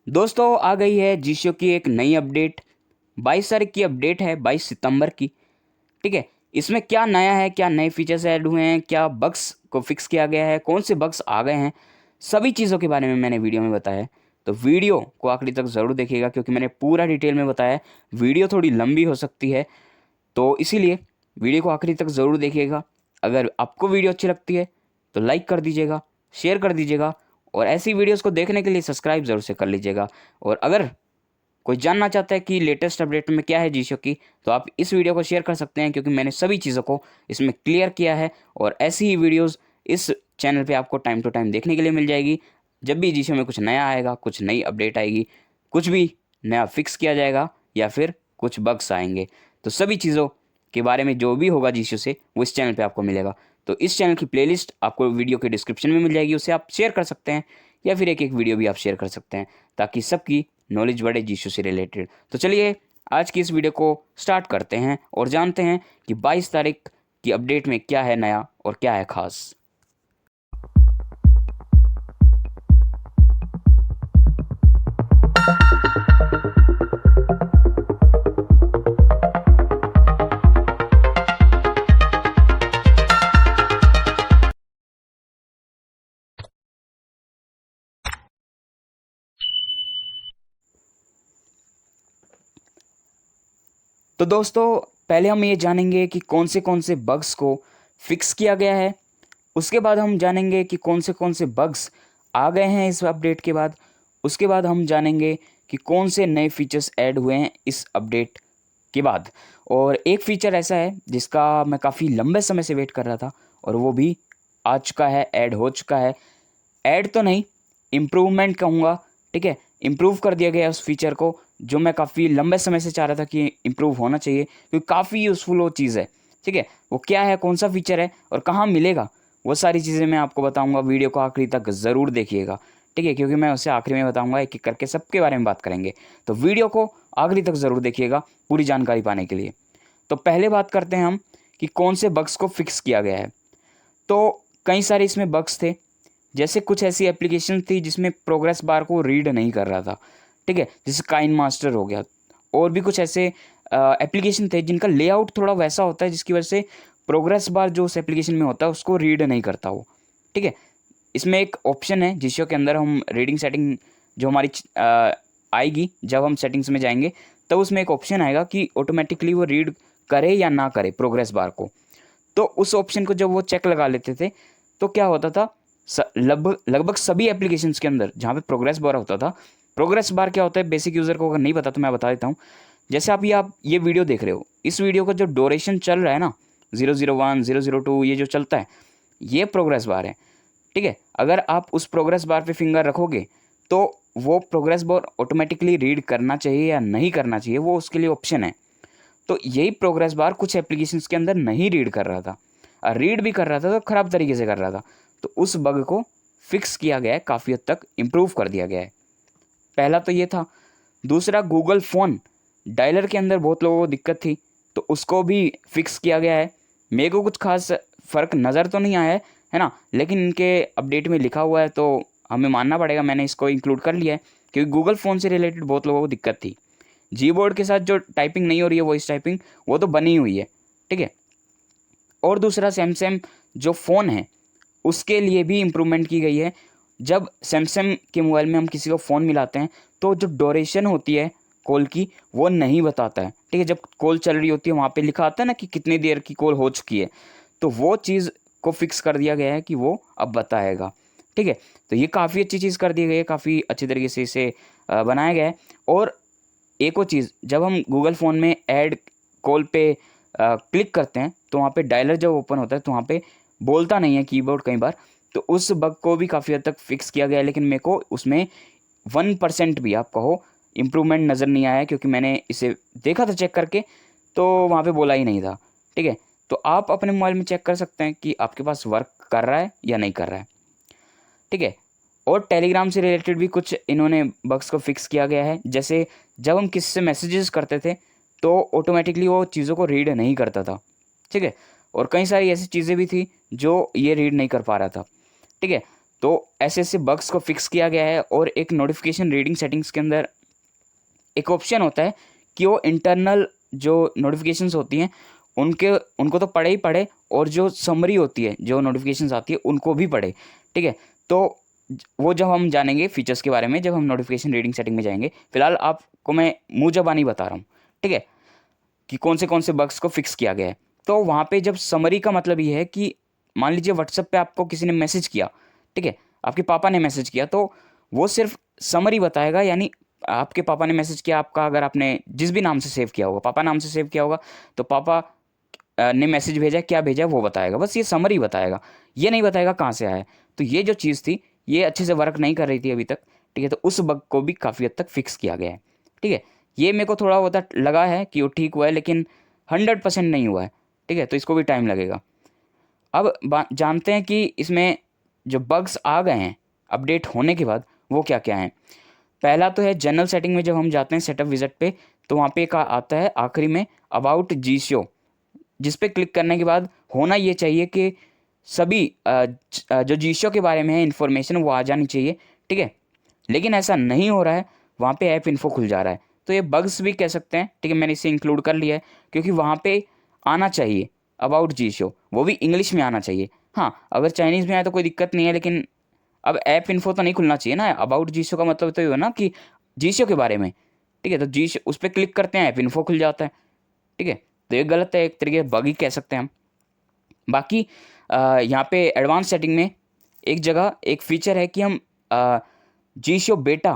दोस्तों आ गई है जीशो की एक नई अपडेट। 22 तारीख की अपडेट है, 22 सितंबर की। ठीक है। इसमें क्या नया है, क्या नए फीचर्स ऐड हुए हैं, क्या बग्स को फिक्स किया गया है, कौन से बग्स आ गए हैं, सभी चीज़ों के बारे में मैंने वीडियो में बताया है। तो वीडियो को आखिरी तक ज़रूर देखिएगा क्योंकि मैंने पूरा डिटेल में बताया है। वीडियो थोड़ी लंबी हो सकती है, तो इसीलिए वीडियो को आखिरी तक ज़रूर देखिएगा। अगर आपको वीडियो अच्छी लगती है तो लाइक कर दीजिएगा, शेयर कर दीजिएगा, और ऐसी वीडियोस को देखने के लिए सब्सक्राइब ज़रूर से कर लीजिएगा। और अगर कोई जानना चाहता है कि लेटेस्ट अपडेट में क्या है जीशो की, तो आप इस वीडियो को शेयर कर सकते हैं क्योंकि मैंने सभी चीज़ों को इसमें क्लियर किया है। और ऐसी ही वीडियोस इस चैनल पे आपको टाइम टू टाइम देखने के लिए मिल जाएगी। जब भी जीशो में कुछ नया आएगा, कुछ नई अपडेट आएगी, कुछ भी नया फिक्स किया जाएगा या फिर कुछ बग्स आएंगे, तो सभी चीज़ों के बारे में जो भी होगा जीशो से वो इस चैनल पे आपको मिलेगा। तो इस चैनल की प्लेलिस्ट आपको वीडियो के डिस्क्रिप्शन में मिल जाएगी, उसे आप शेयर कर सकते हैं या फिर एक एक वीडियो भी आप शेयर कर सकते हैं ताकि सबकी नॉलेज बढ़े जीशो से रिलेटेड। तो चलिए आज की इस वीडियो को स्टार्ट करते हैं और जानते हैं कि 22 तारीख की अपडेट में क्या है नया और क्या है खास। तो दोस्तों पहले हम ये जानेंगे कि कौन से बग्स को फिक्स किया गया है। उसके बाद हम जानेंगे कि कौन से बग्स आ गए हैं इस अपडेट के बाद। उसके बाद हम जानेंगे कि कौन से नए फीचर्स ऐड हुए हैं इस अपडेट के बाद। और एक फ़ीचर ऐसा है जिसका मैं काफ़ी लंबे समय से वेट कर रहा था और वो भी आ चुका है, ऐड हो चुका है। ऐड तो नहीं, इम्प्रूवमेंट कहूँगा। ठीक है, इम्प्रूव कर दिया गया है उस फीचर को जो मैं काफ़ी लंबे समय से चाह रहा था कि इम्प्रूव होना चाहिए क्योंकि काफ़ी यूज़फुल वो चीज़ है। ठीक है, वो क्या है, कौन सा फीचर है और कहाँ मिलेगा, वो सारी चीज़ें मैं आपको बताऊंगा। वीडियो को आखिरी तक ज़रूर देखिएगा। ठीक है, क्योंकि मैं उसे आखिरी में बताऊंगा, एक एक करके सबके बारे में बात करेंगे। तो वीडियो को आखिरी तक ज़रूर देखिएगा पूरी जानकारी पाने के लिए। तो पहले बात करते हैं हम कि कौन से बग्स को फिक्स किया गया है। तो कई सारे इसमें बग्स थे। जैसे कुछ ऐसी एप्लीकेशन थी जिसमें प्रोग्रेस बार को रीड नहीं कर रहा था। ठीक है, जैसे काइन मास्टर हो गया। और भी कुछ ऐसे एप्लीकेशन थे जिनका लेआउट थोड़ा वैसा होता है जिसकी वजह से प्रोग्रेस बार जो उस एप्लीकेशन में होता है उसको रीड नहीं करता वो। ठीक है, इसमें एक ऑप्शन है जिसके के अंदर हम रीडिंग सेटिंग जो हमारी आएगी, जब हम सेटिंग्स में जाएंगे तब उसमें एक ऑप्शन आएगा कि ऑटोमेटिकली वो रीड करे या ना करे प्रोग्रेस बार को। तो उस ऑप्शन को जब वो चेक लगा लेते थे तो क्या होता था, लगभग लगभग सभी एप्लीकेशंस के अंदर जहाँ पे प्रोग्रेस बार होता था। प्रोग्रेस बार क्या होता है, बेसिक यूज़र को अगर नहीं पता तो मैं बता देता हूँ। जैसे आप ये वीडियो देख रहे हो, इस वीडियो का जो ड्यूरेशन चल रहा है ना, 001 002 ये जो चलता है, ये प्रोग्रेस बार है। ठीक है, अगर आप उस प्रोग्रेस बार पे फिंगर रखोगे तो वो प्रोग्रेस बार ऑटोमेटिकली रीड करना चाहिए या नहीं करना चाहिए, वो उसके लिए ऑप्शन है। तो यही प्रोग्रेस बार कुछ एप्लीकेशंस के अंदर नहीं रीड कर रहा था, और रीड भी कर रहा था तो ख़राब तरीके से कर रहा था। तो उस बग को फिक्स किया गया है, काफ़ी हद तक इम्प्रूव कर दिया गया है। पहला तो ये था। दूसरा, गूगल फ़ोन डायलर के अंदर बहुत लोगों को दिक्कत थी, तो उसको भी फिक्स किया गया है। मेरे को कुछ खास फ़र्क नज़र तो नहीं आया है ना, लेकिन इनके अपडेट में लिखा हुआ है तो हमें मानना पड़ेगा, मैंने इसको इंक्लूड कर लिया है क्योंकि गूगल फ़ोन से रिलेटेड बहुत लोगों को दिक्कत थी। जीबोर्ड के साथ जो टाइपिंग नहीं हो रही है, वॉइस टाइपिंग, वो तो बनी हुई है। ठीक है। और दूसरा, सैमसंग जो फ़ोन है उसके लिए भी इम्प्रूवमेंट की गई है। जब सैमसंग के मोबाइल में हम किसी को फ़ोन मिलाते हैं तो जो ड्यूरेशन होती है कॉल की वो नहीं बताता है। ठीक है, जब कॉल चल रही होती है वहाँ पे लिखा आता है ना कि कितनी देर की कॉल हो चुकी है, तो वो चीज़ को फिक्स कर दिया गया है कि वो अब बताएगा। ठीक है, तो ये काफ़ी अच्छी चीज़ कर दी गई है, काफ़ी अच्छी तरीके से इसे बनाया गया है। और एक और चीज़, जब हम गूगल फ़ोन में ऐड कॉल पे क्लिक करते हैं तो वहाँ पे डायलर जब ओपन होता है तो वहाँ पे बोलता नहीं है कीबोर्ड कई बार। तो उस बग को भी काफ़ी हद तक फिक्स किया गया है, लेकिन मेरे को उसमें 1% भी आप कहो इम्प्रूवमेंट नज़र नहीं आया है क्योंकि मैंने इसे देखा था चेक करके, तो वहाँ पे बोला ही नहीं था। ठीक है, तो आप अपने मोबाइल में चेक कर सकते हैं कि आपके पास वर्क कर रहा है या नहीं कर रहा है। ठीक है, और टेलीग्राम से रिलेटेड भी कुछ इन्होंने बग्स को फिक्स किया गया है। जैसे जब हम किसी से मैसेजेस करते थे तो ऑटोमेटिकली वो चीज़ों को रीड नहीं करता था। ठीक है, और कई सारी ऐसी चीज़ें भी थी जो ये रीड नहीं कर पा रहा था। ठीक है, तो ऐसे ऐसे बग्स को फिक्स किया गया है। और एक नोटिफिकेशन रीडिंग सेटिंग्स के अंदर एक ऑप्शन होता है कि वो इंटरनल जो नोटिफिकेशंस होती हैं उनको तो पढ़े ही पढ़े, और जो समरी होती है जो नोटिफिकेशंस आती है उनको भी पढ़े। ठीक है, तो वो जब हम जानेंगे फीचर्स के बारे में, जब हम नोटिफिकेशन रीडिंग सेटिंग में जाएंगे। फिलहाल आपको मैं मुँह ज़बानी बता रहा हूँ, ठीक है, कि कौन से बग्स को फिक्स किया गया है। तो वहाँ पे जब समरी का मतलब ये है कि मान लीजिए व्हाट्सएप पे आपको किसी ने मैसेज किया, ठीक है, आपके पापा ने मैसेज किया, तो वो सिर्फ समरी बताएगा। यानी आपके पापा ने मैसेज किया आपका, अगर आपने जिस भी नाम से सेव किया होगा, पापा नाम से सेव किया होगा, तो पापा ने मैसेज भेजा, क्या भेजा वो बताएगा, बस ये समरी बताएगा, ये नहीं बताएगा कहाँ से आया है। तो ये जो चीज़ थी ये अच्छे से वर्क नहीं कर रही थी अभी तक, ठीक है, तो उस बग को भी काफ़ी हद तक फिक्स किया गया है। ठीक है, ये मेरे को थोड़ा बहुत लगा है कि वो ठीक हुआ है, लेकिन 100% नहीं हुआ है। ठीक है, तो इसको भी टाइम लगेगा। अब जानते हैं कि इसमें जो बग्स आ गए हैं अपडेट होने के बाद वो क्या क्या हैं। पहला तो है जनरल सेटिंग में जब हम जाते हैं सेटअप विज़िट पे, तो वहाँ पे एक आता है आखिरी में अबाउट जी शो, जिस पे क्लिक करने के बाद होना ये चाहिए कि सभी जो जी शो के बारे में है इन्फॉर्मेशन वो आ जानी चाहिए। ठीक है, लेकिन ऐसा नहीं हो रहा है, वहाँ पे ऐप इन्फो खुल जा रहा है। तो ये बग्स भी कह सकते हैं। ठीक है, मैंने इसे इंक्लूड कर लिया है क्योंकि वहाँ पे आना चाहिए अबाउट जी शो, वो भी इंग्लिश में आना चाहिए। हाँ, अगर चाइनीज़ में आए तो कोई दिक्कत नहीं है, लेकिन अब ऐप इन्फो तो नहीं खुलना चाहिए ना। अबाउट जी शो का मतलब तो ये हो ना कि जी शो के बारे में। ठीक है, तो जी शो उस पर क्लिक करते हैं, ऐप इन्फो खुल जाता है। ठीक है, तो ये गलत है, एक तरीके से बग ही कह सकते हैं हम। बाकी यहाँ पे एडवांस सेटिंग में एक जगह एक फीचर है कि हम जी शो बेटा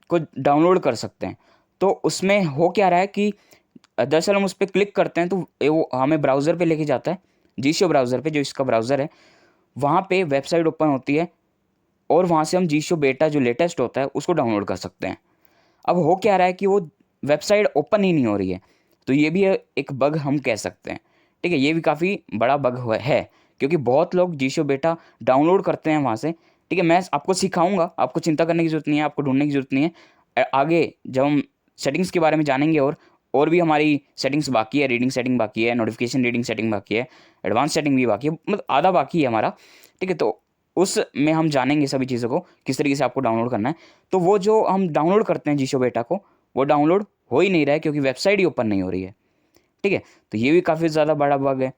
को डाउनलोड कर सकते हैं। तो उसमें हो क्या रहा है कि दरअसल हम उस पर क्लिक करते हैं तो वो हमें ब्राउज़र पे लेके जाता है, जी शो ब्राउज़र पे, जो इसका ब्राउज़र है वहाँ पे वेबसाइट ओपन होती है, और वहाँ से हम जी शो बेटा जो लेटेस्ट होता है उसको डाउनलोड कर सकते हैं। अब हो क्या रहा है कि वो वेबसाइट ओपन ही नहीं हो रही है, तो ये भी एक बग हम कह सकते हैं। ठीक है, ये भी काफ़ी बड़ा बग है, क्योंकि बहुत लोग जीशो बेटा डाउनलोड करते हैं वहाँ से। ठीक है, मैं आपको सिखाऊंगा, आपको चिंता करने की ज़रूरत नहीं है, आपको ढूंढने की ज़रूरत नहीं है। आगे जब हम सेटिंग्स के बारे में जानेंगे, और भी हमारी सेटिंग्स बाकी है, रीडिंग सेटिंग बाकी है, नोटिफिकेशन रीडिंग सेटिंग बाकी है, एडवांस सेटिंग भी बाकी है, मतलब आधा बाकी है हमारा। ठीक है, तो उसमें हम जानेंगे सभी चीज़ों को, किस तरीके से आपको डाउनलोड करना है। तो वो जो हम डाउनलोड करते हैं जीशो बेटा को, वो डाउनलोड हो ही नहीं रहा है क्योंकि वेबसाइट ही ओपन नहीं हो रही है। ठीक है, तो ये भी काफ़ी ज़्यादा बड़ा बग है।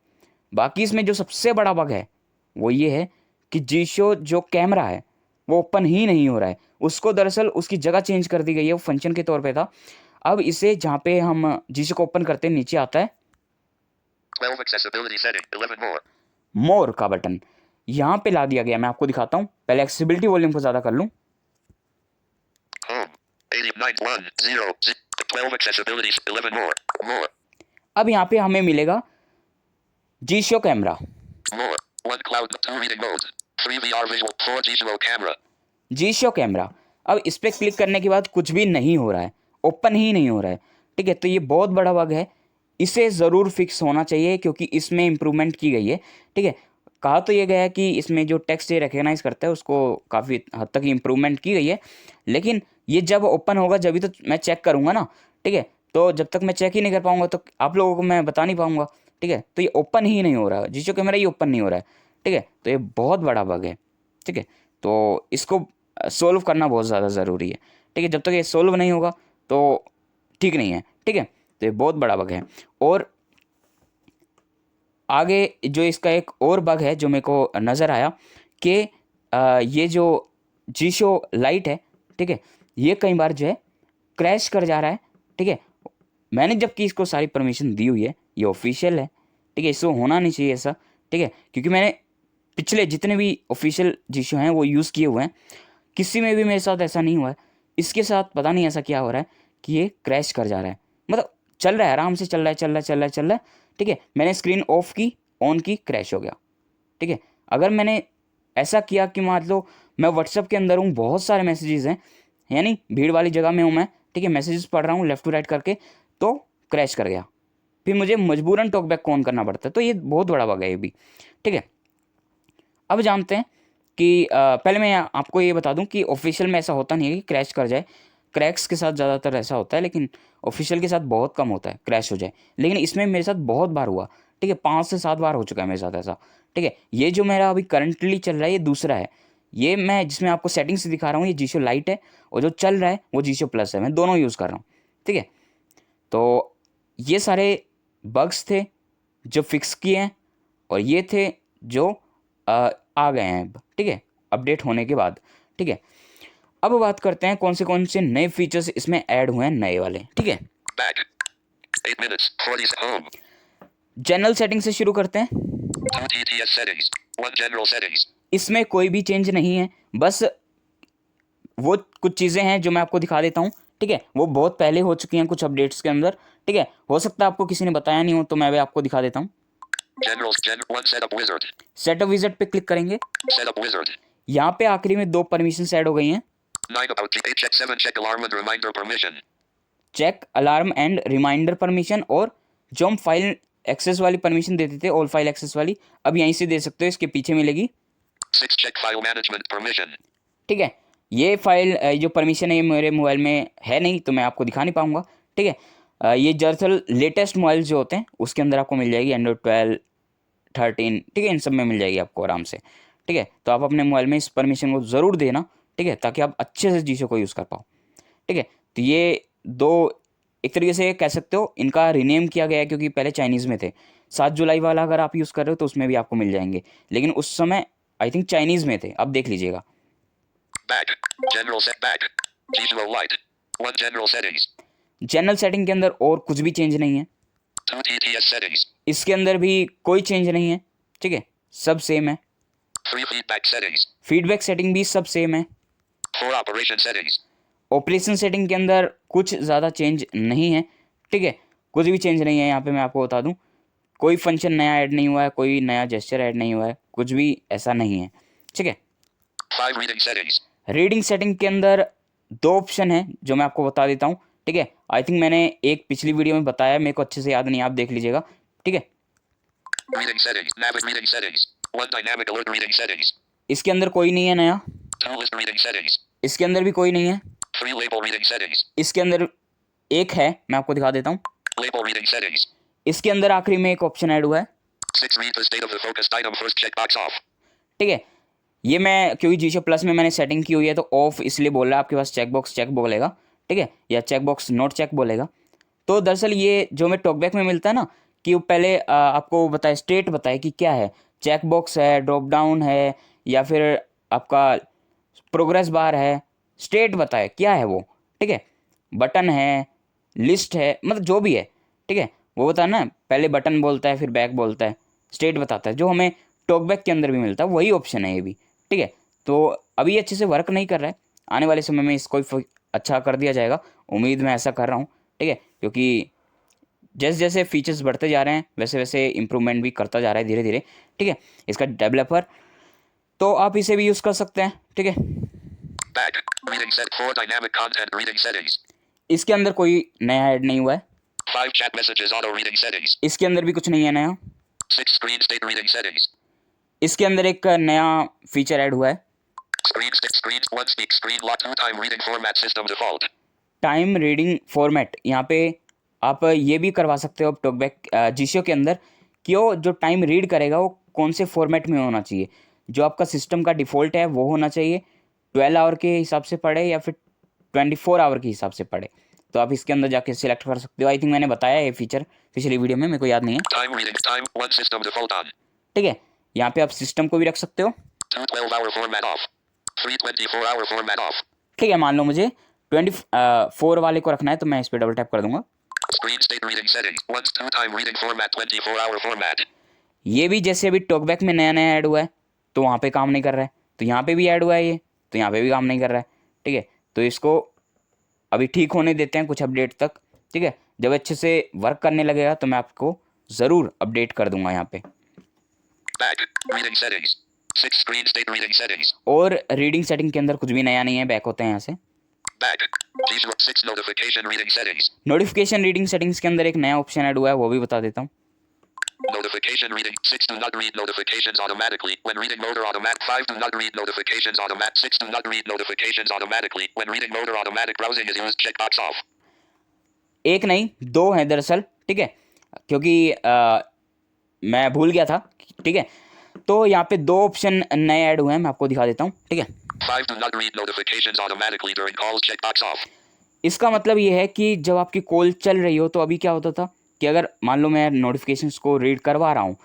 बाकी इसमें जो सबसे बड़ा बग है वो ये है कि जीशो जो कैमरा है वो ओपन ही नहीं हो रहा है। उसको दरअसल उसकी जगह चेंज कर दी गई है, वो फंक्शन के तौर पे था। अब इसे जहाँ पे हम जीशो को ओपन करते हैं नीचे आता है 12 accessibility setting, 11 more. मोर का बटन, यहाँ पे ला दिया गया। मैं आपको दिखाता हूँ, पहले एक्सेसिबिलिटी वॉल्यूम को ज़्यादा कर लूँ। Home. 8910. 12 accessibility, 11 more. More. अब यहाँ पे हमें मिलेगा जी show camera, More. 1 cloud, 2 reading mode. 3 VR visual, 4 G-Show camera. जी शो कैमरा। अब इस पर क्लिक करने के बाद कुछ भी नहीं हो रहा है, ओपन ही नहीं हो रहा है। ठीक है, तो ये बहुत बड़ा बग है, इसे ज़रूर फिक्स होना चाहिए क्योंकि इसमें इम्प्रूवमेंट की गई है। ठीक है, कहा तो ये गया है कि इसमें जो टेक्स्ट ये रिकग्नाइज करता है उसको काफ़ी हद तक इम्प्रूवमेंट की गई है, लेकिन ये जब ओपन होगा जब भी तो मैं चेक करूँगा ना। ठीक है, तो जब तक मैं चेक ही नहीं कर पाऊँगा तो आप लोगों को मैं बता नहीं पाऊँगा। ठीक है, तो ये ओपन ही नहीं हो रहा है, जी शो कैमरा ये ओपन नहीं हो रहा है। ठीक है, तो ये बहुत बड़ा बग है। ठीक है, तो इसको सोल्व करना बहुत ज़्यादा ज़रूरी है। ठीक है, जब तक ये सोल्व नहीं होगा तो ठीक नहीं है। ठीक है, तो ये बहुत बड़ा बग है। और आगे जो इसका एक और बग है जो मेरे को नज़र आया कि ये जो जी शो लाइट है, ठीक है, ये कई बार जो है क्रैश कर जा रहा है। ठीक है, मैंने जबकि इसको सारी परमिशन दी हुई है, ये ऑफिशियल है। ठीक है, इसको होना नहीं चाहिए ऐसा। ठीक है, क्योंकि मैंने पिछले जितने भी ऑफिशियल जी शो हैं वो यूज़ किए हुए हैं, किसी में भी मेरे साथ ऐसा नहीं हुआ है। इसके साथ पता नहीं ऐसा क्या हो रहा है कि ये क्रैश कर जा रहा है, मतलब चल रहा है, आराम से चल रहा है, चल रहा है, चल रहा है, चल रहा है। ठीक है, मैंने स्क्रीन ऑफ की, ऑन की, क्रैश हो गया। ठीक है, अगर मैंने ऐसा किया कि मान लो मैं व्हाट्सएप के अंदर हूँ, बहुत सारे मैसेजेस हैं, यानी भीड़ वाली जगह में हूँ मैं, ठीक है, मैसेजेस पढ़ रहा हूँ लेफ्ट टू राइट करके, तो क्रैश कर गया, फिर मुझे मजबूरन टॉकबैक ऑन करना पड़ता है। तो ये बहुत बड़ा बग है ये भी। ठीक है, अब जानते हैं कि पहले मैं आपको ये बता दूं कि ऑफिशियल में ऐसा होता नहीं है कि क्रैश कर जाए। क्रैक्स के साथ ज़्यादातर ऐसा होता है, लेकिन ऑफिशियल के साथ बहुत कम होता है क्रैश हो जाए। लेकिन इसमें मेरे साथ बहुत बार हुआ। ठीक है, 5 से 7 बार हो चुका है मेरे साथ ऐसा। ठीक है, ये जो मेरा अभी करंटली चल रहा है ये दूसरा है। ये मैं जिसमें आपको सेटिंग से दिखा रहा हूँ, ये जीशो लाइट है, और जो चल रहा है वो जीशो प्लस है, मैं दोनों यूज़ कर रहा हूँ। ठीक है, तो ये सारे बग्स थे जो फिक्स किए हैं, और ये थे जो आ गए हैं अब। ठीक है, अपडेट होने के बाद। ठीक है, अब बात करते हैं कौन से नए फीचर्स इसमें ऐड हुए हैं, नए वाले। ठीक है, Back. 8 minutes. 40 home. General setting से शुरू करते हैं। 2 TTS settings. 1 general settings. इसमें कोई भी चेंज नहीं है, बस वो कुछ चीज़ें हैं जो मैं आपको दिखा देता हूँ। ठीक है, वो बहुत पहले हो चुकी हैं कुछ अपडेट्स के अंदर। ठीक है, हो सकता है आपको किसी ने बताया नहीं हो, तो मैं भी आपको दिखा देता हूँ। One setup wizard. Setup wizard पे क्लिक करेंगे। Setup wizard. यहाँ पे आखिरी में 2 परमिशंस ऐड हो गई हैं, 9 about G8 check 7 check alarm and reminder permission. Check alarm and reminder permission, और जो हम फाइल एक्सेस वाली परमिशन देते थे, ऑल फाइल एक्सेस वाली, अब यहीं से दे सकते हो, इसके पीछे मिलेगी। 6 check file management permission. ठीक है, ये फाइल जो परमिशन है ये मेरे मोबाइल में है नहीं, तो मैं आपको दिखा नहीं पाऊँगा। ठीक है, ये दरअसल लेटेस्ट मोबाइल जो होते हैं उसके अंदर आपको मिल जाएगी, एंड्रॉइड 12, 13, ठीक है, इन सब में मिल जाएगी आपको आराम से। ठीक है, तो आप अपने मोबाइल में इस परमिशन को ज़रूर देना। ठीक है, ताकि आप अच्छे से चीज़ों को यूज़ कर पाओ। ठीक है, तो ये 2 एक तरीके से कह सकते हो इनका रीनेम किया गया है, क्योंकि पहले चाइनीज़ में थे। 7 जुलाई वाला अगर आप यूज़ कर रहे हो तो उसमें भी आपको मिल जाएंगे, लेकिन उस समय आई थिंक चाइनीज़ में थे, अब देख लीजिएगा। Back. General set back. Visual light. 1 general settings. General setting के अंदर और कुछ भी चेंज नहीं है, 2 TTS settings. इसके अंदर भी कोई चेंज नहीं है। ठीक है, सब सेम है। 3 feedback settings. फीडबैक सेटिंग भी सब सेम है। 4 operation settings. ऑपरेशन सेटिंग के अंदर कुछ ज़्यादा चेंज नहीं है। ठीक है, कुछ भी चेंज नहीं है यहाँ पे, मैं आपको बता दूँ। कोई फंक्शन नया ऐड नहीं हुआ है, कोई नया जेस्चर ऐड नहीं हुआ है, कुछ भी ऐसा नहीं है। ठीक है, 5 reading settings. रीडिंग सेटिंग के अंदर 2 ऑप्शन हैं जो मैं आपको बता देता हूँ। ठीक है, आई थिंक मैंने एक पिछली वीडियो में बताया, मेरे को अच्छे से याद नहीं, आप देख लीजिएगा। ठीक है, Reading settings. Navid reading settings. 1 dynamic alert reading settings. इसके अंदर कोई नहीं है नया, 2 list reading settings. इसके अंदर भी कोई नहीं है, 3 label reading settings. इसके अंदर एक है, मैं आपको दिखा देता हूँ। Label reading settings. इसके अंदर आखिरी में एक ऑप्शन ऐड हुआ है। 6 read the state of the focused item first checkbox off. ठीक है, ये मैं क्योंकि जीशो प्लस में मैंने सेटिंग की हुई है, तो ऑफ इसलिए बोल रहा है, आपके पास चेकबॉक्स चेक बोलेगा। ठीक है, या चेकबॉक्स नोट चेक बोलेगा। तो दरअसल ये जो हमें टॉकबैक में मिलता है ना, कि वो पहले आपको बताए, स्टेट बताए कि क्या है, चेकबॉक्स है, ड्रॉप डाउन है, या फिर आपका प्रोग्रेस बार है, स्टेट बताए क्या है वो। ठीक है, बटन है, लिस्ट है, मतलब जो भी है। ठीक है, वो बताना ना, पहले बटन बोलता है, फिर बैक बोलता है, स्टेट बताता है, जो हमें टॉकबैक के अंदर भी मिलता है, वही ऑप्शन है ये भी। ठीक है, तो अभी ये अच्छे से वर्क नहीं कर रहा है, आने वाले समय में इसको अच्छा कर दिया जाएगा, उम्मीद मैं ऐसा कर रहा हूँ। ठीक है, क्योंकि जैसे जैसे फीचर्स बढ़ते जा रहे हैं वैसे वैसे इम्प्रूवमेंट भी करता जा रहा है धीरे धीरे। ठीक है, इसका डेवलपर, तो आप इसे भी यूज़ कर सकते हैं। ठीक है, Back. Reading set 4 dynamic content reading settings. इसके अंदर कोई नया ऐड नहीं हुआ है, 5 chat messages auto reading settings. इसके अंदर भी कुछ नहीं है नया। 6 screen state reading settings. इसके अंदर एक नया फीचर ऐड हुआ है, Screen state screens 1 speak screen lock 2 time reading format system default. Time reading format. यहाँ पे आप ये भी करवा सकते हो टॉकबैक जीशो के अंदर, कि वो जो टाइम रीड करेगा वो कौन से फॉर्मेट में होना चाहिए। जो आपका सिस्टम का डिफ़ॉल्ट है वो होना चाहिए, 12 आवर के हिसाब से पढ़े या फिर 24 आवर के हिसाब से पढ़े। तो आप इसके अंदर जाके सिलेक्ट कर सकते हो। आई थिंक मैंने बताया ये फीचर पिछली वीडियो में, मेरे को याद नहीं है। Time reading time 1 system default on. ठीक है, यहाँ पे आप सिस्टम को भी रख सकते हो। 2 12-hour format off. 3 24-hour format off. ठीक है, मान लो मुझे 24 वाले को रखना है, तो मैं इस पर डबल टैप कर दूंगा। Screen state reading settings 1 2 time reading format 24-hour format. ये भी जैसे अभी टॉकबैक में नया नया ऐड हुआ है, तो वहाँ पे काम नहीं कर रहा है, तो यहाँ पे भी ऐड हुआ है ये, तो यहाँ पे भी काम नहीं कर रहा है। ठीक है, तो इसको अभी ठीक होने देते हैं कुछ अपडेट तक। ठीक है, जब अच्छे से वर्क करने लगेगा तो मैं आपको ज़रूर अपडेट कर दूंगा यहाँ पे। Back. Reading settings. 6 screen state reading settings. और रीडिंग सेटिंग के अंदर कुछ भी नया नहीं है, बैक होते हैं यहाँ से। Back. Visual 6 notification reading settings. Notification reading settings के अंदर एक नया ऑप्शन ऐड हुआ है, वो भी बता देता हूँ। Notification reading 6 do not read notifications automatically when reading mode or automatic 5 do not read notifications automatic 6 do not read notifications automatically when reading mode or automatic browsing is used checkbox off. एक नहीं 2 हैं दरअसल। ठीक है, क्योंकि मैं भूल गया था। ठीक है, तो यहाँ पे 2 ऑप्शन नए ऐड हुए हैं, मैं आपको दिखा देता हूँ, ठीक है। 5. Do not read notifications automatically during calls. Checkbox off. इसका मतलब ये है कि जब आपकी कॉल चल रही हो तो अभी क्या होता था कि अगर मान लो मैं नोटिफिकेशंस को रीड करवा रहा हूँ,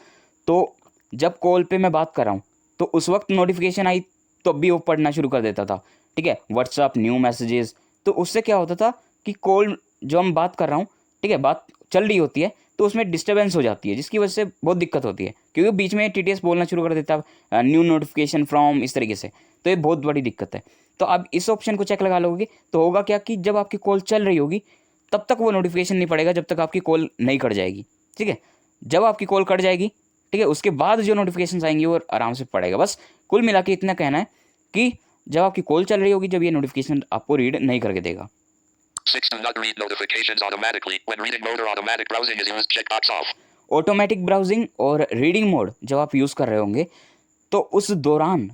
तो जब कॉल पे मैं बात कर रहा हूँ तो उस वक्त नोटिफिकेशन आई तो भी वो पढ़ना शुरू कर देता था, ठीक है, व्हाट्सअप न्यू मैसेजेस। तो उससे क्या होता था कि कॉल जो हम बात कर रहा हूँ, ठीक है, बात चल रही होती है तो उसमें डिस्टर्बेंस हो जाती है, जिसकी वजह से बहुत दिक्कत होती है, क्योंकि बीच में टीटीएस बोलना शुरू कर देता है न्यू नोटिफिकेशन फ्रॉम, इस तरीके से। तो ये बहुत बड़ी दिक्कत है। तो अब इस ऑप्शन को चेक लगा लोगे तो होगा क्या कि जब आपकी कॉल चल रही होगी तब तक वो नोटिफिकेशन नहीं पड़ेगा, जब तक आपकी कॉल नहीं कट जाएगी, ठीक है। जब आपकी कॉल कट जाएगी, ठीक है, उसके बाद जो नोटिफिकेशन आएंगी वो आराम से पड़ेगा। बस कुल मिला के इतना कहना है कि जब आपकी कॉल चल रही होगी, जब ये नोटिफिकेशन आपको रीड नहीं करके देगा। 6. Do not read notifications automatically when reading mode or automatic browsing is used. Checkbox off. Automatic browsing और रीडिंग मोड जब आप यूज़ कर रहे होंगे तो उस दौरान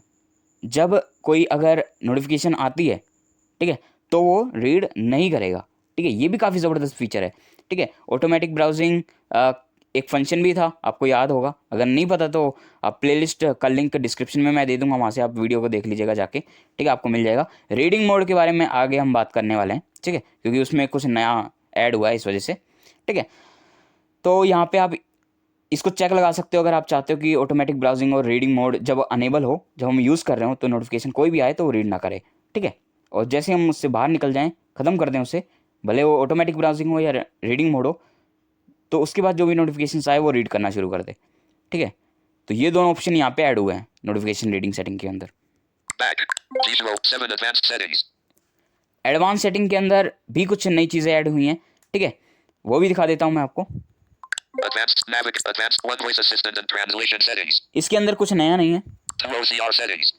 जब कोई अगर नोटिफिकेशन आती है, ठीक है, तो वो रीड नहीं करेगा, ठीक है। ये भी काफ़ी ज़बरदस्त फीचर है, ठीक है। ऑटोमेटिक ब्राउजिंग एक फंक्शन भी था, आपको याद होगा, अगर नहीं पता तो आप प्लेलिस्ट का लिंक डिस्क्रिप्शन में मैं दे दूंगा, वहाँ से आप वीडियो को देख लीजिएगा जाके, ठीक है, आपको मिल जाएगा। रीडिंग मोड के बारे में आगे हम बात करने वाले हैं, ठीक है, क्योंकि उसमें कुछ नया ऐड हुआ है इस वजह से, ठीक है। तो यहाँ पे आप इसको चेक लगा सकते हो अगर आप चाहते हो कि ऑटोमेटिक ब्राउजिंग और रीडिंग मोड जब अनेबल हो, जब हम यूज़ कर रहे हो तो नोटिफिकेशन कोई भी आए तो वो रीड ना करे, ठीक है। और जैसे हम उससे बाहर निकल जाएं, ख़त्म कर दें उसे, भले वो ऑटोमेटिक ब्राउजिंग हो या रीडिंग मोड हो, तो उसके बाद जो भी नोटिफिकेशन आए वो रीड करना शुरू कर दे, ठीक है। तो ये दोनों ऑप्शन यहाँ पे ऐड हुए हैं नोटिफिकेशन रीडिंग सेटिंग के अंदर। Back. Visual 7 advanced settings. Advance setting के अंदर भी कुछ नई चीज़ें ऐड हुई हैं, ठीक है, वो भी दिखा देता हूँ मैं आपको। Advanced one voice assistant and translation settings. इसके अंदर कुछ नया नहीं है। 2 OCR settings.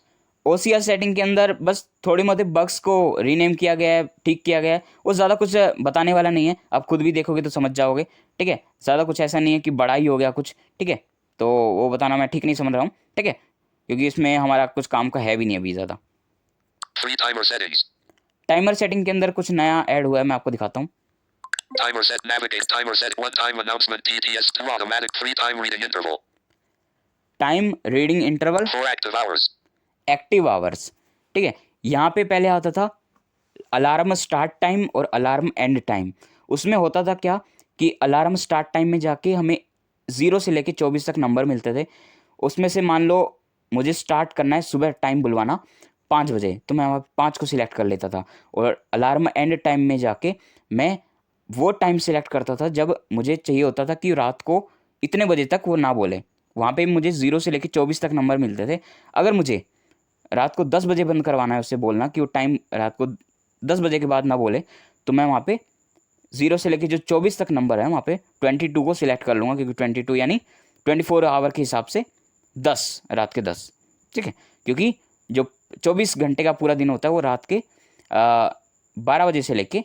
OCR सेटिंग के अंदर बस थोड़े मोटे बग्स को रीनेम किया गया है, ठीक किया गया है, वो ज़्यादा कुछ बताने वाला नहीं है, आप खुद भी देखोगे तो समझ जाओगे, ठीक है। ज़्यादा कुछ ऐसा नहीं है कि बड़ा ही हो गया कुछ, ठीक है, तो वो बताना मैं ठीक नहीं समझ रहा हूँ, ठीक है, क्योंकि इसमें हमारा कुछ काम का है भी नहीं अभी ज़्यादा। 3 timer settings. टाइमर सेटिंग के अंदर कुछ नया ऐड हुआ है, मैं आपको दिखाता हूँ। Timer set navigate timer set 1 time announcement TTS 2 automatic 3 time reading interval. Time reading interval 4 active hours. Active hours, ठीक है। यहाँ पे पहले आता था अलार्म स्टार्ट टाइम और अलार्म एंड टाइम। उसमें होता था क्या कि अलार्म स्टार्ट टाइम में जाके हमें 0 से लेके 24 तक नंबर मिलते थे। उसमें से मान लो मुझे स्टार्ट करना है सुबह टाइम बुलवाना 5 बजे, तो मैं वहाँ 5 को सिलेक्ट कर लेता था, और अलार्म एंड टाइम में जाके मैं वो टाइम सिलेक्ट करता था जब मुझे चाहिए होता था कि रात को इतने बजे तक वो ना बोले। वहाँ पे मुझे 0 से लेके 24 तक नंबर मिलते थे। अगर मुझे रात को 10 बजे बंद करवाना है, उससे बोलना कि वो टाइम रात को 10 बजे के बाद ना बोले, तो मैं वहाँ पे 0 से लेके जो 24 तक नंबर है वहाँ पे 22 को सिलेक्ट कर लूँगा, क्योंकि 22 यानी 24 आवर के हिसाब से 10, रात के 10, ठीक है। क्योंकि जो 24 घंटे का पूरा दिन होता है वो रात के 12 बजे से लेके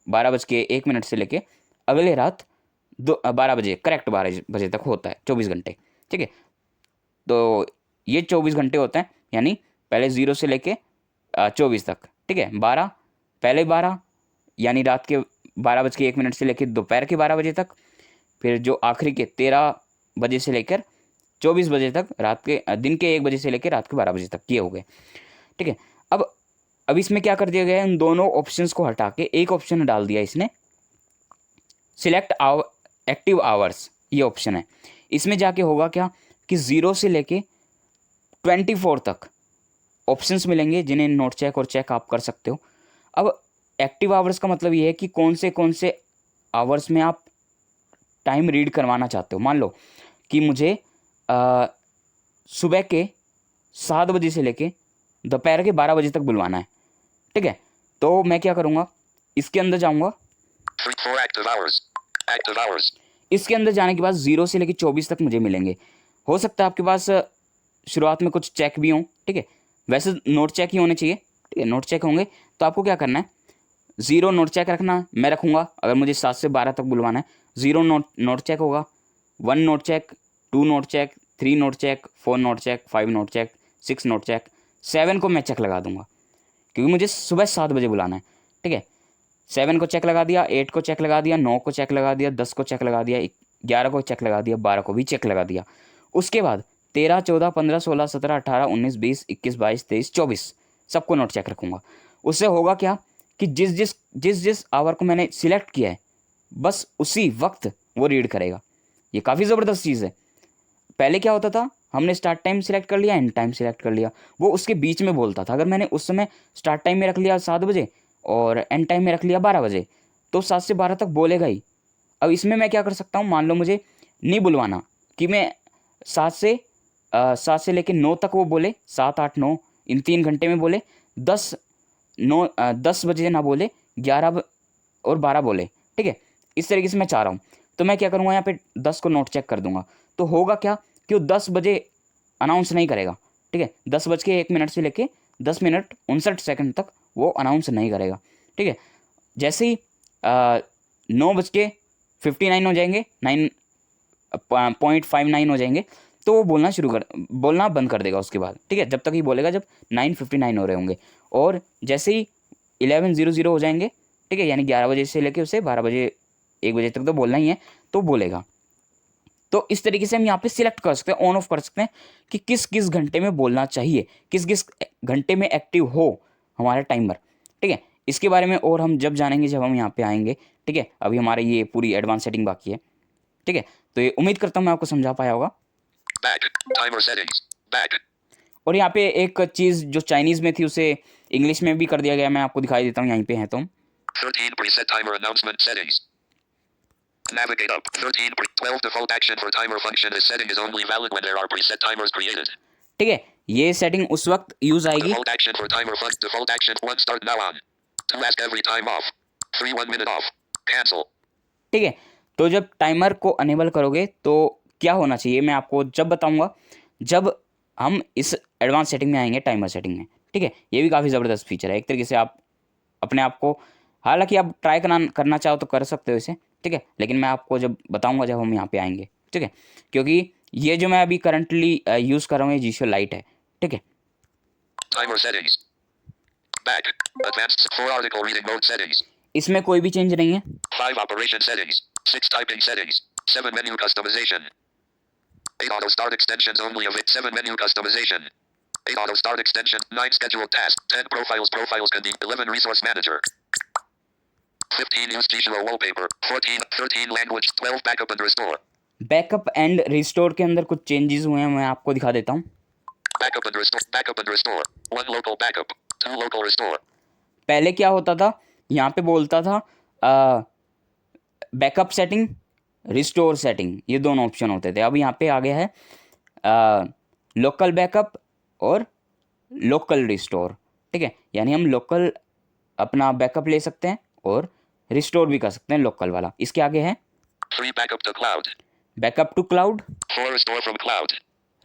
12:01 से लेके अगले रात 12 बजे, करेक्ट 12 बजे तक होता है 24 घंटे, ठीक है। तो ये 24 घंटे होते हैं, यानी पहले 0 से लेके 24 तक, ठीक है। 12 पहले 12 यानी रात के 12:01 से लेकर दोपहर के 12 बजे तक, फिर जो आखिरी के 13 बजे से लेकर 24 बजे तक, रात के दिन के 1 बजे से लेकर रात के 12 बजे तक, ये हो गए, ठीक है। अब इसमें क्या कर दिया गया है, इन दोनों ऑप्शंस को हटा के एक ऑप्शन डाल दिया इसने, सिलेक्ट एक्टिव आवर्स, ये ऑप्शन है। इसमें जाके होगा क्या कि 0 से लेके 24 तक ऑप्शंस मिलेंगे जिन्हें नोट चेक और चेक आप कर सकते हो। अब एक्टिव आवर्स का मतलब ये है कि कौन से आवर्स में आप टाइम रीड करवाना चाहते हो। मान लो कि मुझे सुबह के 7 बजे से लेके दोपहर के 12 बजे तक बुलवाना है, ठीक है। तो मैं क्या करूँगा, इसके अंदर जाऊँगा, 4 active hours. Active hours. इसके अंदर जाने के बाद 0 से लेके 24 तक मुझे मिलेंगे। हो सकता है आपके पास शुरुआत में कुछ चेक भी हों, ठीक है, वैसे नोट चेक ही होने चाहिए, ठीक है, नोट चेक होंगे। तो आपको क्या करना है, 0 नोट चेक रखना, मैं रखूँगा। अगर मुझे 7 से 12 तक बुलवाना है, 0 नोट चेक होगा, 1 note check, 2 note check, 3 note check, 4 note check, 5 note check, 6 note check, 7 को मैं चेक लगा दूंगा, क्योंकि मुझे सुबह 7 बजे बुलाना है, ठीक है। 7 को चेक लगा दिया, 8 को चेक लगा दिया, 9 को चेक लगा दिया, 10 को चेक लगा दिया, 11 को चेक लगा दिया, 12 को भी चेक लगा दिया। उसके बाद 13, 14, 15, 16, 17, 18, 19, 20, 21, 22, 23, 24 सबको नोट चेक रखूँगा। उससे होगा क्या कि जिस जिस आवर को मैंने सिलेक्ट किया है बस उसी वक्त वो रीड करेगा। ये काफ़ी ज़बरदस्त चीज़ है। पहले क्या होता था, हमने स्टार्ट टाइम सिलेक्ट कर लिया, एंड टाइम सिलेक्ट कर लिया, वो उसके बीच में बोलता था। अगर मैंने उस समय स्टार्ट टाइम में रख लिया 7 बजे और एंड टाइम में रख लिया 12 बजे तो 7 से 12 तक बोलेगा ही। अब इसमें मैं क्या कर सकता हूँ, मान लो मुझे नहीं बुलवाना कि मैं 7 से लेकर 9 तक वो बोले, 7, 8, 9 इन 3 घंटे में बोले, 10 बजे ना बोले, 11 और 12 बोले, ठीक है। इस तरीके से मैं चाह रहा हूँ, तो मैं क्या करूँगा, यहाँ पे 10 को नोट चेक कर दूंगा। तो होगा क्या कि वो 10 बजे अनाउंस नहीं करेगा, ठीक है। 10 बज के 1 मिनट से लेके 10 मिनट 59 सेकंड तक वो अनाउंस नहीं करेगा, ठीक है। जैसे ही 9:59 हो जाएंगे, 9.59 हो जाएंगे, तो वो बोलना बंद कर देगा उसके बाद, ठीक है। जब तक ही बोलेगा जब 9:59 हो रहे होंगे। और जैसे ही 11:00 हो जाएंगे, ठीक है, यानी 11 बजे से लेके उसे 12 बजे 1 बजे तक तो बोलना ही है, तो बोलेगा। तो इस तरीके से हम यहाँ पे सिलेक्ट कर सकते हैं, ऑन ऑफ कर सकते हैं कि किस किस घंटे में बोलना चाहिए, किस किस घंटे में एक्टिव हो हमारा टाइमर, ठीक है। इसके बारे में और हम जब जानेंगे जब हम यहाँ पे आएंगे, ठीक है। अभी हमारे ये पूरी एडवांस सेटिंग बाकी है, ठीक है। तो ये उम्मीद करता हूँ मैं आपको समझा पाया होगा। Back. Timer settings. Back. और यहाँ पे एक चीज़ जो चाइनीज़ में थी उसे इंग्लिश में भी कर दिया गया, मैं आपको दिखाई देता हूँ, यहीं पे है तो 13 preset timer announcement settings. Navigate up. 12 default action for timer function. This setting is only valid when there are preset timers created. ठीक है। ये सेटिंग उस वक्त यूज़ आएगी। Default action for timer function. Default action 1 start now on. 2 ask every time off. 3 1 minute off. Cancel. ठीक है। तो जब टाइमर को अनेबल करोगे तो क्या होना चाहिए मैं आपको जब बताऊंगा, जब हम इस एडवांस सेटिंग में आएंगे, टाइमर सेटिंग में, ठीक है। ये भी काफ़ी ज़बरदस्त फीचर है। एक तरीके से आप अपने आप को, हालांकि आप ट्राई करना चाहो तो कर सकते हो इसे, ठीक है, लेकिन मैं आपको जब बताऊंगा जब हम यहाँ पे आएंगे, ठीक है। क्योंकि ये जो मैं अभी करंटली यूज़ कर रहा हूँ ये G-Shock लाइट है, ठीक है। Timer settings. Back. Advanced 4 article reading mode settings. इसमें कोई भी चेंज नहीं है। 5 operation settings. 6 typing settings. 7 menu customization. 8 auto start extensions only of it. 7 menu customization. 8 auto start extension. 9 scheduled tasks. 10 profiles. Profiles can be 11 resource manager. 15 use G-Shock wallpaper. 13 language. 12 backup and restore. Backup and restore के अंदर कुछ changes हुए हैं, मैं आपको दिखा देता हूँ। Backup and restore. Backup and restore. 1 local backup. 2 local restore. पहले क्या होता था, यहाँ पे बोलता था बैकअप सेटिंग, रिस्टोर सेटिंग, ये दोनों ऑप्शन होते थे। अब यहाँ पे आ गया है लोकल बैकअप और लोकल रिस्टोर, ठीक है। यानी हम लोकल अपना बैकअप ले सकते हैं और रिस्टोर भी कर सकते हैं लोकल वाला। इसके आगे है 3 backup to cloud. Backup to cloud, 4 restore from cloud.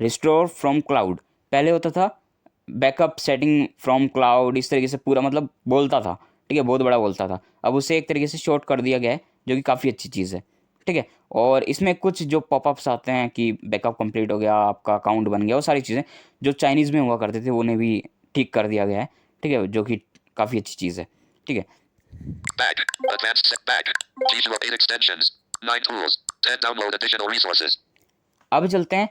Restore from cloud. पहले होता था बैकअप सेटिंग फ्रॉम क्लाउड, इस तरीके से पूरा मतलब बोलता था, ठीक है, बहुत बड़ा बोलता था। अब उसे एक तरीके से शॉर्ट कर दिया गया है, जो कि काफ़ी अच्छी चीज़ है, ठीक है। और इसमें कुछ जो पॉपअप्स आते हैं कि बैकअप कंप्लीट हो गया, आपका अकाउंट बन गया, वो सारी चीज़ें जो चाइनीज़ में हुआ करते थे उन्हें भी ठीक कर दिया गया है, ठीक है, जो कि काफ़ी अच्छी चीज़ है, ठीक है। Back. Advanced set back. G-Shock 8 extensions. 9 tools. 10 download additional resources. अब चलते हैं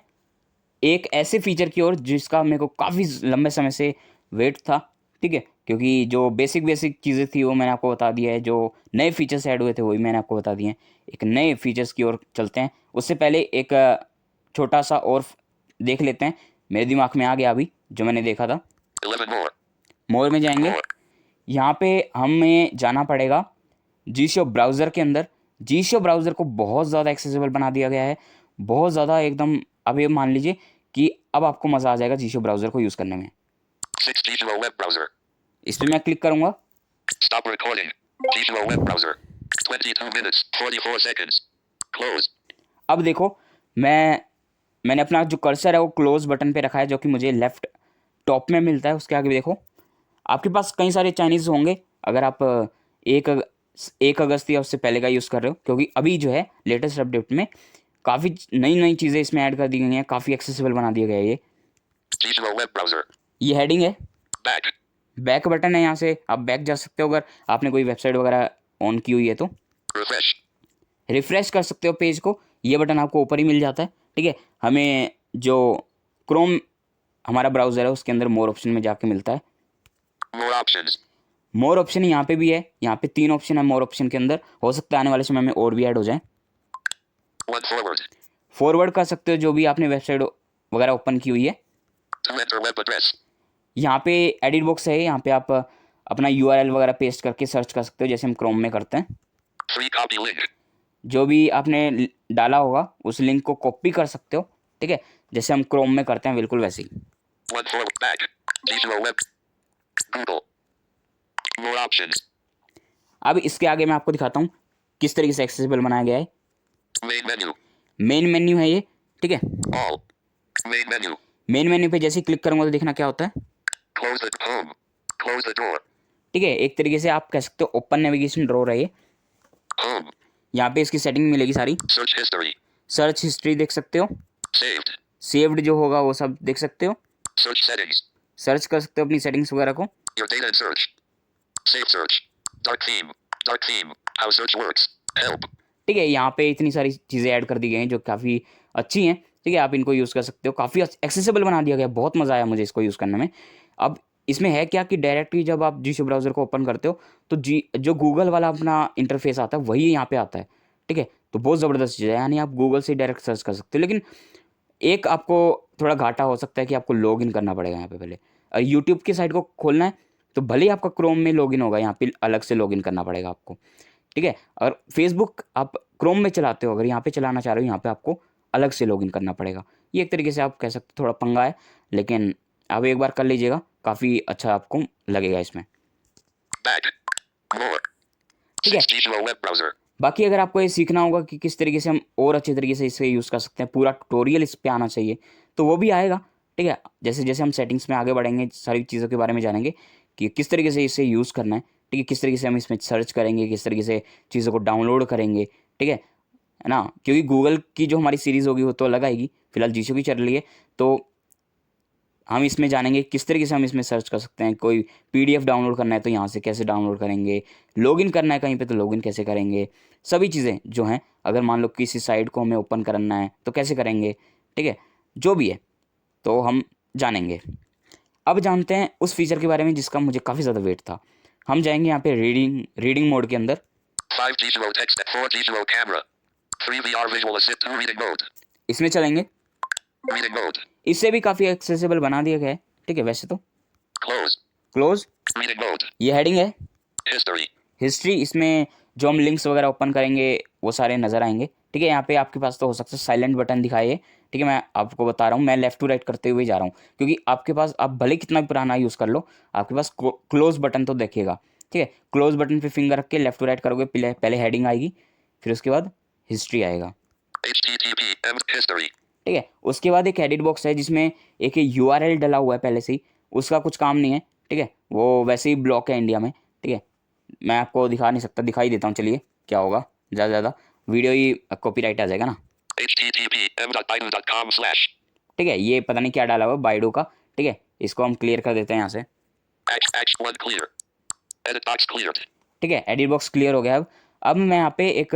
एक ऐसे फीचर की ओर जिसका मेरे को काफ़ी लंबे समय से वेट था, ठीक है, क्योंकि जो बेसिक चीज़ें थी वो मैंने आपको बता दिया है, जो नए फीचर्स ऐड हुए थे वही मैंने आपको बता दिए हैं। एक नए फीचर्स की ओर चलते हैं, उससे पहले एक छोटा सा और देख लेते हैं। मेरे दिमाग में आ गया अभी जो मैंने देखा था। 11 more. मोर में जाएंगे, More. यहाँ पे हमें जाना पड़ेगा G-Shock ब्राउज़र के अंदर। G-Shock ब्राउज़र को बहुत ज़्यादा एक्सेसिबल बना दिया गया है, बहुत ज़्यादा एकदम। अब ये मान लीजिए कि अब आपको मज़ा आ जाएगा G-Shock ब्राउज़र को यूज़ करने में। 6 G-Shock web browser. इस पर मैं क्लिक करूँगा। Stop recording. G-Shock web browser. 22 minutes. 44 seconds. Close. अब देखो मैंने अपना जो कर्सर है वो क्लोज बटन पे रखा है, जो कि मुझे लेफ़्ट टॉप में मिलता है। उसके आगे देखो आपके पास कई सारे चाइनीज़ होंगे अगर आप 1 अगस्त या उससे पहले का यूज़ कर रहे हो, क्योंकि अभी जो है लेटेस्ट अपडेट में काफ़ी नई चीज़ें इसमें ऐड कर दी गई हैं, काफ़ी एक्सेसिबल बना दिया गया है। ये G-Shock web browser. ये हेडिंग है, Back. बैक बटन है, यहाँ से आप बैक जा सकते हो अगर आपने कोई वेबसाइट वगैरह ऑन की हुई है तो। Refresh. रिफ़्रेश कर सकते हो पेज को, ये बटन आपको ऊपर ही मिल जाता है, ठीक है। हमें जो क्रोम हमारा ब्राउज़र है उसके अंदर मोर ऑप्शन में जाके मिलता है। More options. मोर ऑप्शन यहाँ पे भी है, यहाँ पे 3 ऑप्शन है मोर ऑप्शन के अंदर, हो सकता है आने वाले समय में और भी ऐड हो जाए। One forward. फॉरवर्ड कर सकते हो जो भी आपने वेबसाइट वगैरह ओपन की हुई है। To enter web address. यहाँ पे एडिट बॉक्स है, यहाँ पे आप अपना URL वगैरह पेस्ट करके सर्च कर सकते हो जैसे हम क्रोम में करते हैं। Free copy link. जो भी आपने डाला होगा उस लिंक को कॉपी कर सकते हो, ठीक है, जैसे हम क्रोम में करते हैं बिल्कुल वैसे ही। One forward back. Visual web. Google. More options. अब इसके आगे मैं आपको दिखाता हूँ किस तरीके से एक्सेसिबल बनाया गया है। Main menu. मेन मेन्यू है ये, ठीक है। All. Main menu. Main menu पे जैसे ही क्लिक करूँगा तो देखना क्या होता है, Close the home. Close the door. ठीक है। एक तरीके से आप कह सकते हो ओपन नेविगेशन ड्रॉअर है ये। Home. यहाँ पे इसकी सेटिंग मिलेगी सारी, Search history. सर्च हिस्ट्री देख सकते हो, Saved. सेव्ड जो होगा वो सब देख सकते हो, Search settings. सर्च कर सकते हो अपनी सेटिंग्स वगैरह को। Your data and search. Save search. Dark theme. Dark theme. How search works. Help. ठीक है, यहाँ पे इतनी सारी चीज़ें ऐड कर दी गई हैं जो काफ़ी अच्छी हैं, ठीक है। आप इनको यूज़ कर सकते हो, काफ़ी एक्सेसिबल बना दिया गया, बहुत मज़ा आया मुझे इसको यूज़ करने में। अब इसमें है क्या कि डायरेक्टली जब आप जी शो ब्राउज़र को ओपन करते हो तो जो गूगल वाला अपना इंटरफेस आता है वही यहाँ पे आता है, ठीक है। तो बहुत ज़बरदस्त चीज़ है, यानी आप गूगल से डायरेक्ट सर्च कर सकते हो। लेकिन एक आपको थोड़ा घाटा हो सकता है कि आपको लॉगिन करना पड़ेगा यहाँ पे पहले। यूट्यूब की साइट को खोलना है तो भले ही आपका क्रोम में लॉगिन होगा, यहाँ पे अलग से लॉगिन करना पड़ेगा आपको, ठीक है। अगर फेसबुक आप क्रोम में चलाते हो, अगर यहाँ पे चलाना चाह रहे हो, यहाँ पे आपको अलग से लॉगिन करना पड़ेगा। ये एक तरीके से आप कह सकते हो थोड़ा पंगा है, लेकिन आप एक बार कर लीजिएगा, काफ़ी अच्छा आपको लगेगा इसमें। Back. More. ठीक है। Visual web browser. बाकी अगर आपको ये सीखना होगा कि किस तरीके से हम और अच्छे तरीके से इसे यूज़ कर सकते हैं, पूरा ट्यूटोरियल इस पे आना चाहिए, तो वो भी आएगा, ठीक है। जैसे जैसे हम सेटिंग्स में आगे बढ़ेंगे सारी चीज़ों के बारे में जानेंगे कि किस तरीके से इसे यूज़ करना है, ठीक है। किस तरीके से हम इसमें सर्च करेंगे, किस तरीके से चीज़ों को डाउनलोड करेंगे, ठीक है ना। क्योंकि गूगल की जो हमारी सीरीज़ होगी वो तो अलग आएगी, फिलहाल जीशो की चल रही है, तो हम इसमें जानेंगे किस तरीके से हम इसमें सर्च कर सकते हैं। कोई PDF डाउनलोड करना है तो यहाँ से कैसे डाउनलोड करेंगे, लॉगिन करना है कहीं पे तो लॉगिन कैसे करेंगे, सभी चीज़ें जो हैं। अगर मान लो किसी साइट को हमें ओपन करना है तो कैसे करेंगे, ठीक है, जो भी है तो हम जानेंगे। अब जानते हैं उस फीचर के बारे में जिसका मुझे काफ़ी ज़्यादा वेट था। हम जाएंगे यहाँ पे रीडिंग मोड के अंदर। 5 visual text. 4 visual camera. 3 VR visual assist. 2 reading mode. इसमें चलेंगे, Reading mode. इससे भी काफ़ी एक्सेसिबल बना दिया गया है, ठीक है। वैसे तो Close. Close, Reading mode. ये हेडिंग है। History. हिस्ट्री, इसमें जो हम लिंक्स वगैरह ओपन करेंगे वो सारे नज़र आएंगे, ठीक है। यहाँ पे आपके पास तो हो सकता है साइलेंट बटन दिखाए, ठीक है। मैं आपको बता रहा हूँ, मैं लेफ़्ट टू राइट करते हुए जा रहा हूँ, क्योंकि आपके पास आप भले कितना भी पुराना यूज़ कर लो, आपके पास क्लोज बटन तो देखिएगा, ठीक है। क्लोज बटन पे फिंगर रख के लेफ़्ट टू राइट करोगे, पहले हेडिंग आएगी, फिर उसके बाद हिस्ट्री आएगा, HTTP. History. ठीक है। उसके बाद एक एडिट बॉक्स है जिसमें एक URL डला हुआ है पहले से ही, उसका कुछ काम नहीं है, ठीक है। वो वैसे ही ब्लॉक है इंडिया में, ठीक है। मैं आपको दिखा नहीं सकता, दिखाई देता हूँ, चलिए क्या होगा, ज़्यादा वीडियो ही कॉपीराइट आ जाएगा ना, HTTP. m.baidu.com/. ठीक है। ये पता नहीं क्या डाला हुआ बाइडू का, ठीक है। इसको हम क्लियर कर देते हैं यहाँ से, X1 clear. Edit box cleared. ठीक है। एडिट बॉक्स क्लियर हो गया। अब मैं यहाँ पे एक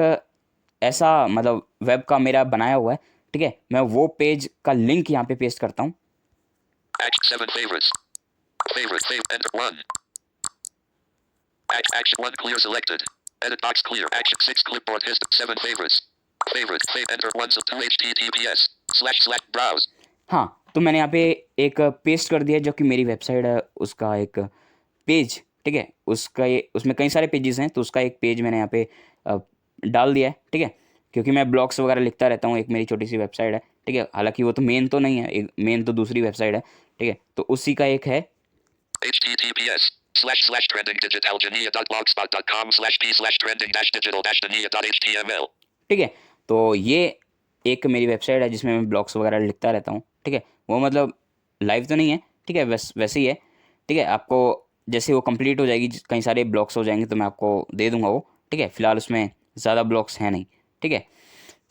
ऐसा मतलब वेब का मेरा बनाया हुआ है, ठीक है। मैं वो पेज का लिंक यहाँ पे पेस्ट करता हूँ। Action 7 favorites. Favorite. Enter 1. Action 1 clear selected. Edit box clear. Action 6 clipboard hist. 7 favorites. Favorite. Enter 1 so 2 https//browse. हाँ, तो मैंने यहाँ पे एक पेस्ट कर दिया जो कि मेरी वेबसाइट है उसका एक पेज, ठीक है। उसका ये उसमें कई सारे पेजेस हैं, तो उसका एक पेज मैंने यहाँ पे डाल दिया है, ठीक है। क्योंकि मैं ब्लॉग्स वगैरह लिखता रहता हूँ, एक मेरी छोटी सी वेबसाइट है, ठीक है। हालांकि वो तो मेन तो नहीं है, एक मेन तो दूसरी वेबसाइट है, ठीक है। तो उसी का एक है https://trendingdigitalgenia.blogspot.com/p/trending-digital-digital.html. ठीक है। तो ये एक मेरी वेबसाइट है जिसमें मैं ब्लॉग्स वगैरह लिखता रहता हूँ, ठीक है। वो मतलब लाइव तो नहीं है, ठीक है, वैसे ही है, ठीक है। आपको जैसे वो कंप्लीट हो जाएगी, कई सारे ब्लॉग्स हो जाएंगे तो मैं आपको दे दूंगा वो, ठीक है। फिलहाल उसमें ज़्यादा ब्लॉग्स हैं नहीं, ठीक है।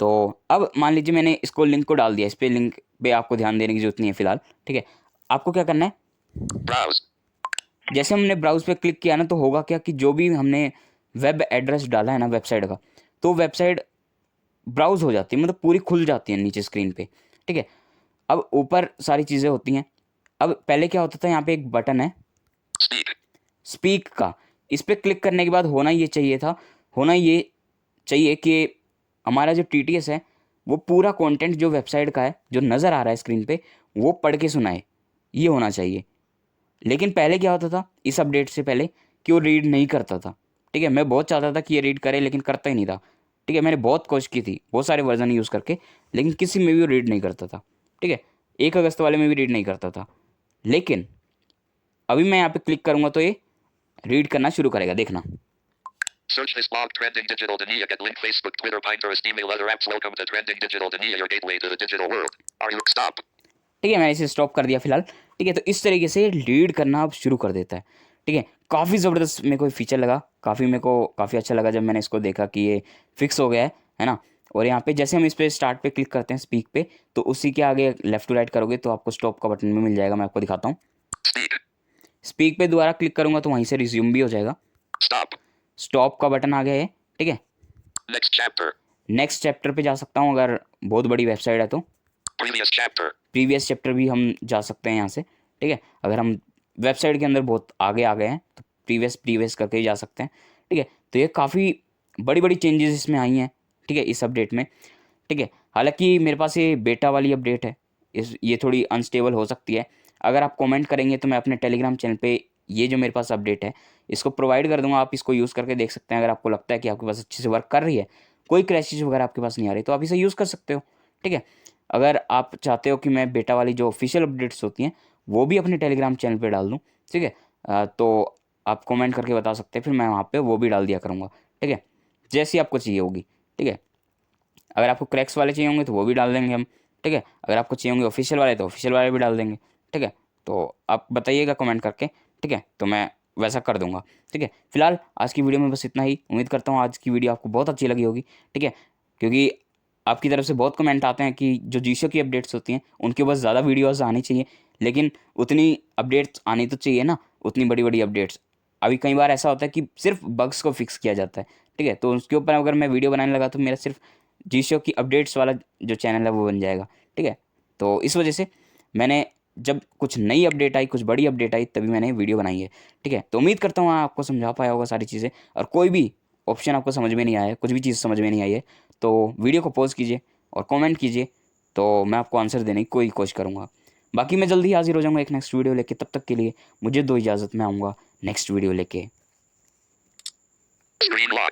तो अब मान लीजिए मैंने इसको लिंक को डाल दिया, इस पर लिंक पे आपको ध्यान देने की जरूरत नहीं है फिलहाल, ठीक है। आपको क्या करना है, Browse. जैसे हमने ब्राउज पे क्लिक किया ना तो होगा क्या कि जो भी हमने वेब एड्रेस डाला है ना वेबसाइट का, तो वेबसाइट ब्राउज हो जाती है, मतलब पूरी खुल जाती है नीचे स्क्रीन पे, ठीक है। अब ऊपर सारी चीज़ें होती हैं। अब पहले क्या होता था, यहाँ पे एक बटन है Speak. स्पीक का, इस पर क्लिक करने के बाद होना ये चाहिए कि हमारा जो TTS है वो पूरा कंटेंट जो वेबसाइट का है जो नज़र आ रहा है स्क्रीन पे वो पढ़ के सुनाए, ये होना चाहिए। लेकिन पहले क्या होता था इस अपडेट से पहले कि वो रीड नहीं करता था। ठीक है, मैं बहुत चाहता था कि ये रीड करे लेकिन करता ही नहीं था। ठीक है, मैंने बहुत कोशिश की थी बहुत सारे वर्जन यूज़ करके, लेकिन किसी में भी वो रीड नहीं करता था। ठीक है, 1 अगस्त वाले में भी रीड नहीं करता था। लेकिन अभी मैं यहाँ पे क्लिक करूँगा तो ये रीड करना शुरू करेगा, देखना। Search this blog Trending Digital Dania. Get link Facebook, Twitter, Pinterest, email, other apps. Welcome to Trending Digital Dania, your gateway to the digital world. Are you stop? ठीक है, मैंने इसे स्टॉप कर दिया फिलहाल। ठीक है, तो इस तरीके से रीड करना अब शुरू कर देता है। ठीक है, काफ़ी ज़बरदस्त मेरे को फीचर लगा, मेरे को काफ़ी अच्छा लगा जब मैंने इसको देखा कि ये फिक्स हो गया है ना। और यहाँ पे जैसे हम इस पर स्टार्ट पे क्लिक करते हैं स्पीक पे, तो उसी के आगे लेफ्ट टू राइट करोगे तो आपको स्टॉप का बटन भी मिल जाएगा। मैं आपको दिखाता हूँ। Speak. स्पीक पे दोबारा क्लिक करूँगा तो वहीं से रिज्यूम भी हो जाएगा। Stop. स्टॉप का बटन आ गया है। ठीक है, Next chapter. नेक्स्ट चैप्टर पे जा सकता हूँ अगर बहुत बड़ी वेबसाइट है तो। Previous chapter. प्रीवियस चैप्टर भी हम जा सकते हैं यहाँ से। ठीक है, अगर हम वेबसाइट के अंदर बहुत आगे आ गए हैं तो प्रीवियस करके ही जा सकते हैं। ठीक है, तो ये काफ़ी बड़ी बड़ी चेंजेस इसमें आई हैं। ठीक है, इस अपडेट में। ठीक है, हालांकि मेरे पास ये बेटा वाली अपडेट है, ये थोड़ी अनस्टेबल हो सकती है। अगर आप कमेंट करेंगे तो मैं अपने टेलीग्राम चैनल पे ये जो मेरे पास अपडेट है इसको प्रोवाइड कर दूंगा। आप इसको यूज़ करके देख सकते हैं। अगर आपको लगता है कि आपके पास अच्छे से वर्क कर रही है, कोई क्रैशेज वगैरह आपके पास नहीं आ रही, तो आप इसे यूज़ कर सकते हो। ठीक है, अगर आप चाहते हो कि मैं बेटा वाली जो ऑफिशियल अपडेट्स होती हैं वो भी अपने टेलीग्राम चैनल पे डाल दूँ, ठीक है, तो आप कमेंट करके बता सकते हैं, फिर मैं वहाँ पे वो भी डाल दिया करूँगा। ठीक है, जैसी आपको चाहिए होगी। ठीक है, अगर आपको क्रैक्स वाले चाहिए होंगे तो वो भी डाल देंगे हम। ठीक है, अगर आपको चाहिए होंगे ऑफिशियल वाले तो ऑफिशियल वाले भी डाल देंगे। ठीक है, तो आप बताइएगा कमेंट करके। ठीक है, तो मैं वैसा कर दूंगा। ठीक है, फिलहाल आज की वीडियो में बस इतना ही। उम्मीद करता हूँ आज की वीडियो आपको बहुत अच्छी लगी होगी। ठीक है, क्योंकि आपकी तरफ से बहुत कमेंट आते हैं कि जो जीशो की अपडेट्स होती हैं उनके पास ज़्यादा वीडियोज़ आनी चाहिए, लेकिन उतनी अपडेट्स आनी तो चाहिए ना, उतनी बड़ी बड़ी अपडेट्स। अभी कई बार ऐसा होता है कि सिर्फ बग्स को फिक्स किया जाता है। ठीक है, तो उसके ऊपर अगर मैं वीडियो बनाने लगा तो मेरा सिर्फ जीशो की अपडेट्स वाला जो चैनल है वो बन जाएगा। ठीक है, तो इस वजह से मैंने जब कुछ नई अपडेट आई, कुछ बड़ी अपडेट आई, तभी मैंने वीडियो बनाई है। ठीक है, तो उम्मीद करता हूँ आपको समझा पाया होगा सारी चीज़ें। और कोई भी ऑप्शन आपको समझ में नहीं आया है, कुछ भी चीज़ समझ में नहीं आई है, तो वीडियो को पॉज कीजिए और कमेंट कीजिए, तो मैं आपको आंसर देने की कोई कोशिश करूँगा। बाकी मैं जल्दी हाजिर हो जाऊँगा एक नेक्स्ट वीडियो लेके। तब तक के लिए मुझे दो इजाज़त, मैं आऊँगा नेक्स्ट वीडियो लेके। Screen lock.